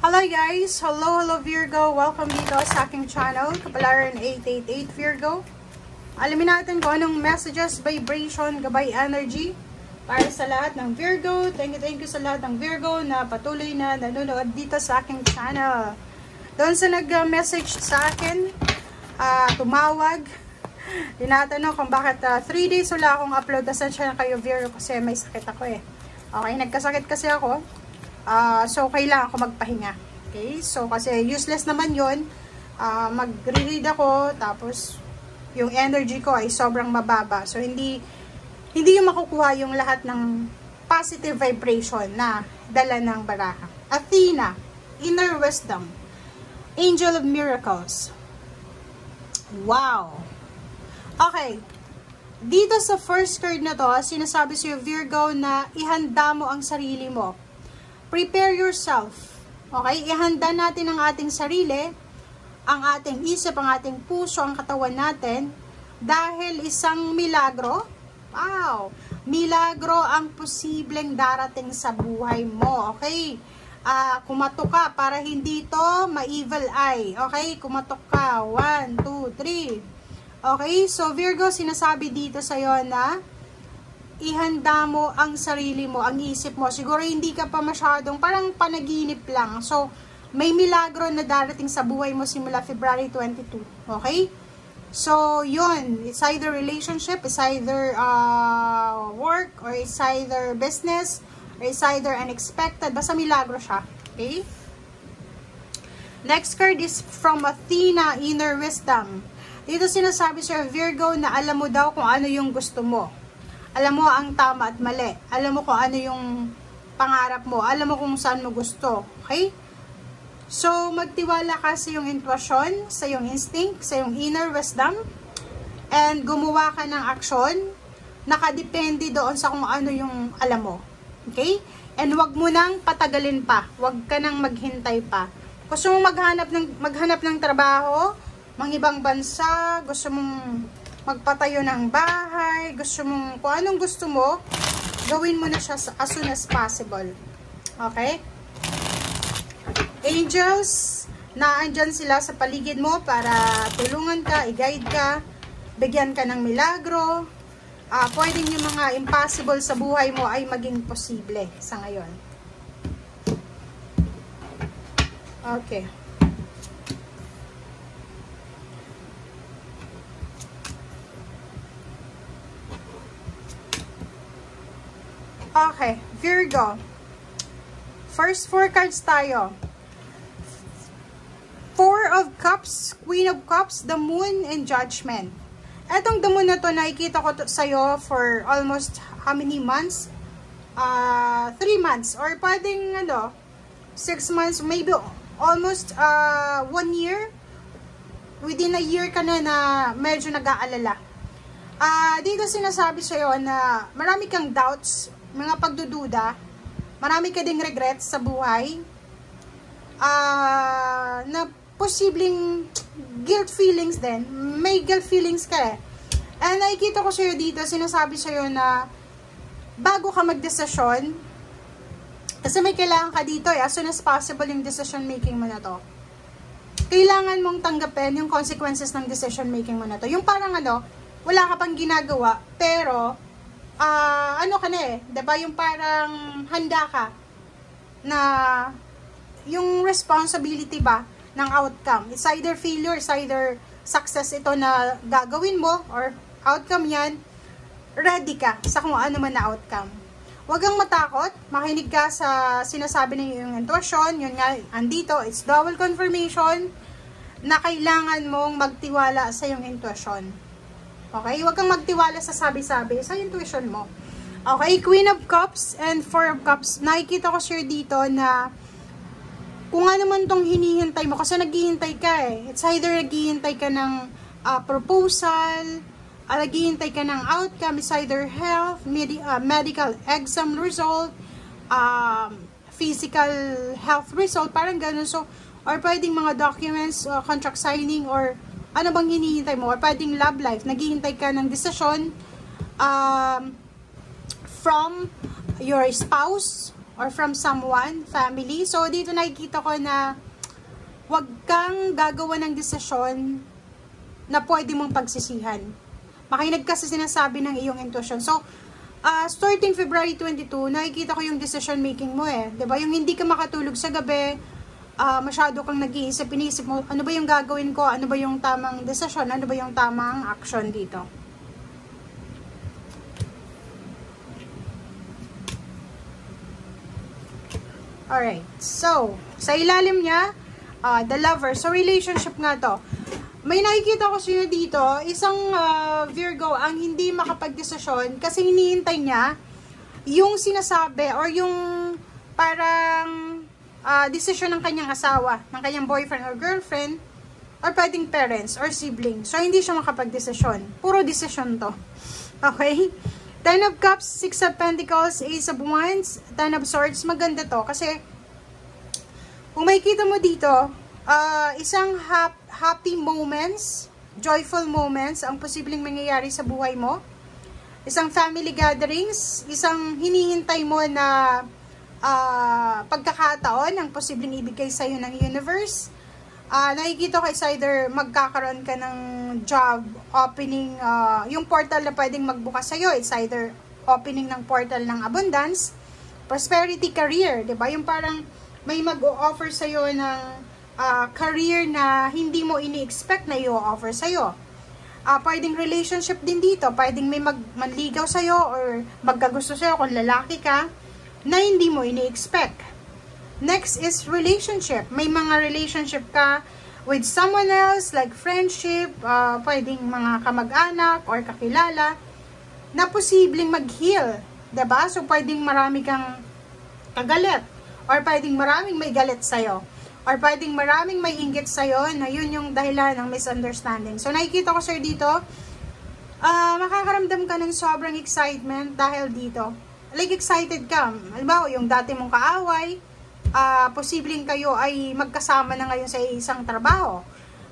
Hello guys! Hello Virgo! Welcome dito sa aking channel, Kapalaran 888 Virgo. Alamin natin kung anong messages, vibration, gabay energy para sa lahat ng Virgo. Thank you sa lahat ng Virgo na patuloy na nanonood dito sa aking channel. Doon sa nag-message sa akin, tumawag, tinatanong kung bakit 3 days wala akong upload. Asensya na kayo Virgo kasi may sakit ako eh. Okay, nagkasakit kasi ako. So, kailangan ko magpahinga. Okay? So, kasi useless naman yun. Magre-read ako, tapos yung energy ko ay sobrang mababa. So, hindi yung makukuha yung lahat ng positive vibration na dala ng baraha. Athena, Inner Wisdom, Angel of Miracles. Wow! Okay. Dito sa first card na to, sinasabi sa'yo, Virgo, na ihanda mo ang sarili mo. Prepare yourself. Okay? Ihanda natin ang ating sarili, ang ating isip, ang ating puso, ang katawan natin. Dahil isang milagro, wow! Milagro ang posibleng darating sa buhay mo. Okay? Kumatok ka para hindi to ma-evil eye. Okay? Kumatok ka. 1, 2, 3. Okay? So, Virgo, sinasabi dito sa'yo na ihanda mo ang sarili mo, ang isip mo. Siguro hindi ka pa masyadong, parang panaginip lang. So, may milagro na darating sa buhay mo simula February 22. Okay? So, yun. It's either relationship, it's either work, or it's either business, or it's either unexpected. Basta milagro siya. Okay? Next card is from Athena, Inner Wisdom. Dito sinasabi sa Virgo na alam mo daw kung ano yung gusto mo. Alam mo ang tama at mali. Alam mo kung ano yung pangarap mo. Alam mo kung saan mo gusto. Okay? So, magtiwala ka sa iyong intuition, sa iyong instinct, sa iyong inner wisdom, and gumawa ka ng aksyon, nakadepende doon sa kung ano yung alam mo. Okay? And wag mo nang patagalin pa. Wag ka nang maghintay pa. Gusto mong maghanap ng trabaho, mga ibang bansa, gusto mong magpatayo ng bahay, gusto mong, kung anong gusto mo, gawin mo na siya as soon as possible. Okay? Angels, naandyan sila sa paligid mo para tulungan ka, i-guide ka, bigyan ka ng milagro. Pwedeng yung mga impossible sa buhay mo ay maging posible sa ngayon. Okay. Okay, Virgo. First 4 cards tayo. 4 of Cups, Queen of Cups, the Moon, and Judgment. Etong the Moon na to, nakikita ko sa'yo for almost how many months? 3 months. Or pwedeng 6 months, maybe almost 1 year. Within a year ka na medyo nag-aalala. Dito sinasabi sa'yo na marami kang doubts, mga pagdududa, marami ka ding regrets sa buhay, na posibleng guilt feelings din. May guilt feelings ka eh. And nakikita ko sa'yo dito, sinasabi sa'yo na bago ka magdesisyon, kasi may kailangan ka dito as soon as possible yung decision making mo na to. Kailangan mong tanggapin yung consequences ng decision making mo na to. Yung parang wala ka pang ginagawa, pero ka na eh, diba? Yung parang handa ka na yung responsibility ba ng outcome. It's either failure, it's either success ito na gagawin mo, or outcome yan, ready ka sa kung ano man na outcome. Huwag kang matakot, makinig ka sa sinasabi ng iyong intuition, yun nga, andito, it's double confirmation na kailangan mong magtiwala sa iyong intuition. Okay? Huwag kang magtiwala sa sabi-sabi, sa intuition mo. Okay? Queen of Cups and 4 of Cups. Nakikita ko sure dito na kung ano man tong hinihintay mo, kasi naghihintay ka eh. It's either naghihintay ka ng proposal, naghihintay ka ng outcome, it's either health, medical exam result, physical health result, parang ganun. So, or pwedeng mga documents, contract signing, or ano bang hinihintay mo? Or pwedeng love life, naghihintay ka ng desisyon from your spouse, or from someone, family. So, dito nakikita ko na wag kang gagawa ng desisyon na pwede mong pagsisihan. Makinig ka sa sinasabi ng iyong intuition. So, starting February 22, nakikita ko yung decision making mo eh. 'Di ba? Yung hindi ka makatulog sa gabi, masyado kang nag-iisip, inisip mo, ano ba yung gagawin ko? Ano ba yung tamang desisyon? Ano ba yung tamang action dito? Alright. So, sa ilalim niya, the lover. So, relationship nga to. May nakikita ko siya dito, isang Virgo ang hindi makapag-desisyon kasi hinihintay niya yung sinasabi or yung parang decision ng kanyang asawa, ng kanyang boyfriend or girlfriend, or pwedeng parents or siblings. So, hindi siya makapag-desisyon. Puro desisyon to. Okay? Ten of Cups, Six of Pentacles, Ace of Wands, Ten of Swords. Maganda to kasi kung makikita mo dito, isang happy moments, joyful moments ang posibleng mangyayari sa buhay mo. Isang family gatherings, isang hinihintay mo na pagkakataon ang posibleng ibigay sa'yo ng universe. Nakikita ko is either magkakaroon ka ng job opening, yung portal na pwedeng magbukas sa'yo, it's either opening ng portal ng abundance, prosperity, career, diba? Yung parang may mag-o-offer sa'yo ng career na hindi mo ini-expect na i-offer sa'yo. Pwedeng relationship din dito, pwedeng may manligaw sa'yo or magkagusto sa'yo kung lalaki ka na hindi mo ini-expect. Next is relationship. May mga relationship ka with someone else, like friendship, pwedeng mga kamag-anak or kakilala, na posibleng mag-heal. Diba? So, pwedeng marami kang kagalit. Or pwedeng maraming may galit sa'yo. Or pwedeng maraming may inggit sa'yo na yun yung dahilan ng misunderstanding. So, nakikita ko sir dito, makakaramdam ka ng sobrang excitement dahil dito. Like, excited ka. Halimbawa, yung dati mong kaaway, posibleng kayo ay magkasama na ngayon sa isang trabaho.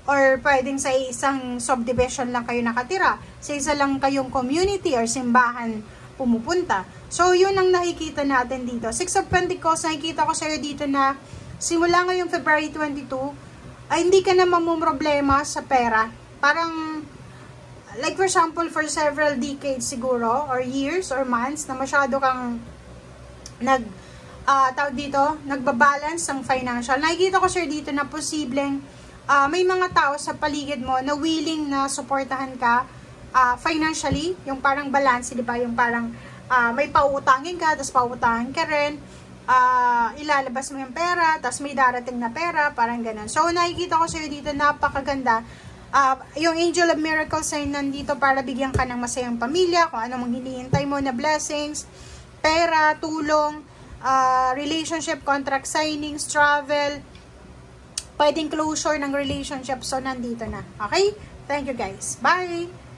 Or pwedeng sa isang subdivision lang kayo nakatira. Sa isa lang kayong community or simbahan pumupunta. So, yun ang nakikita natin dito. Six of Pentacles, nakikita ko sa'yo dito na simula ngayong February 22, ay hindi ka na mamumroblema sa pera. Parang, like for example, for several decades siguro, or years, or months, na masyado kang tawag dito, nagbabalance ng financial. Nakikita ko sir dito na posibleng may mga tao sa paligid mo na willing na suportahan ka financially, yung parang balance, di ba? Yung parang may pautangin ka, tapos pautangin ka rin, ilalabas mo yung pera, tapos may darating na pera, parang ganun. So, nakikita ko sa'yo dito, napakaganda. Yung Angel of Miracles ay nandito para bigyan ka ng masayang pamilya, kung ano mong hinihintay mo na blessings, pera, tulong, relationship, contract signings, travel, pwedeng closure ng relationship. So, nandito na. Okay? Thank you guys. Bye!